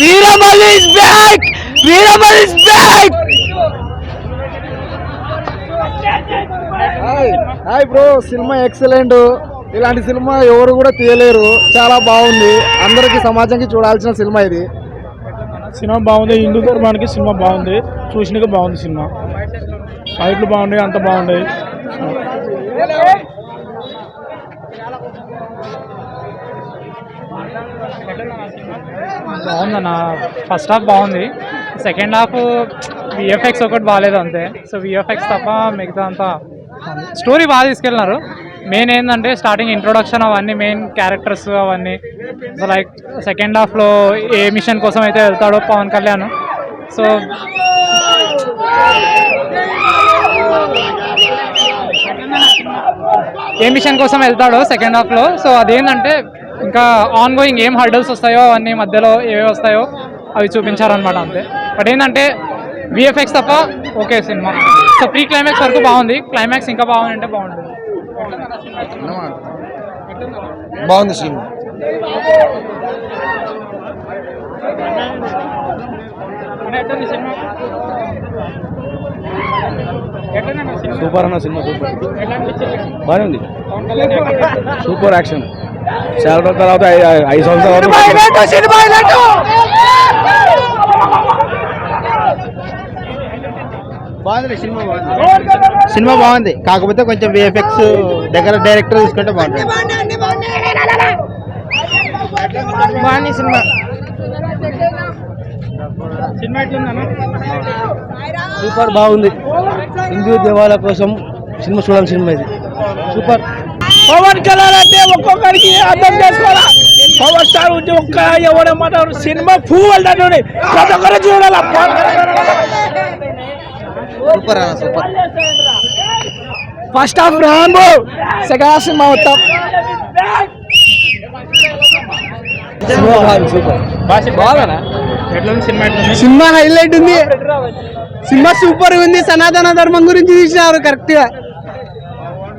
Veeramalli is back. Veeramalli is back. Hi bro, cinema excellent. ఇలాంటి cinema ఎవరు కూడా తీయలేరు. చాలా బాగుంది. అందరికి సమాజంకి చూడాల్సిన సినిమా ఇది. సినిమా బాగుంది. హిందూ ధర్మానికి సినిమా బాగుంది. చూసినాక బాగుంది సినిమా. ఫైట్లు బాగున్నాయి, అంత బాగున్నాయి. బాగుందన్న. ఫస్ట్ హాఫ్ బాగుంది. సెకండ్ హాఫ్ విఎఫ్ఎక్స్ ఒకటి బాగాలేదు అంతే. సో విఎఫ్ఎక్స్ తప్ప మిగతా అంతా స్టోరీ బాగా తీసుకెళ్ళినారు. మెయిన్ ఏంటంటే స్టార్టింగ్ ఇంట్రొడక్షన్ అవన్నీ, మెయిన్ క్యారెక్టర్స్ అవన్నీ. సో లైక్ సెకండ్ హాఫ్లో ఏ మిషన్ కోసం అయితే వెళ్తాడో పవన్ కళ్యాణ్, సో ఏ మిషన్ కోసం వెళ్తాడో సెకండ్ హాఫ్లో, సో అదేంటంటే ఇంకా ఆన్ గోయింగ్ ఏం హర్డల్స్ వస్తాయో అవన్నీ మధ్యలో ఏవే వస్తాయో అవి చూపించారనమాట అంతే. బట్ ఏంటంటే విఎఫ్ఎక్స్ తప్ప okay cinema. So pre climax వరకు బాగుంది. క్లైమాక్స్ ఇంకా బాగుందంటే బాగుంటుంది. బాగుంది సినిమా. సూపర్ అన్న సినిమా. సూపర్ బాగానే ఉంది. Super action. చాలా రోజుల తర్వాత 5 సంవత్సరాల సినిమా బాగుంది. కాకపోతే కొంచెం విఎఫ్ఎక్స్ దగ్గర డైరెక్టర్ తీసుకుంటే బాగుంటుంది. బాగుంది సినిమా. సూపర్ బాగుంది. హిందూ దేవాలయ కోసం సినిమా చూడాలి. సినిమా ఇది సూపర్. పవన్ కళ్యాణ్ అంటే ఒక్కొక్కరికి అర్థం చేసుకోవాలా. పవర్ స్టార్ ఒక్క ఎవరేమంటారు సినిమా పువ్వు అంటే ప్రతి ఒక్కరు చూడాలి. సూపర్ అన్న super. First half Rambo, second half cinema మొత్తం సినిమా హైలైట్ ఉంది. సినిమా సూపర్ ఉంది. సనాతన ధర్మం గురించి తీసినారు కరెక్ట్ గా.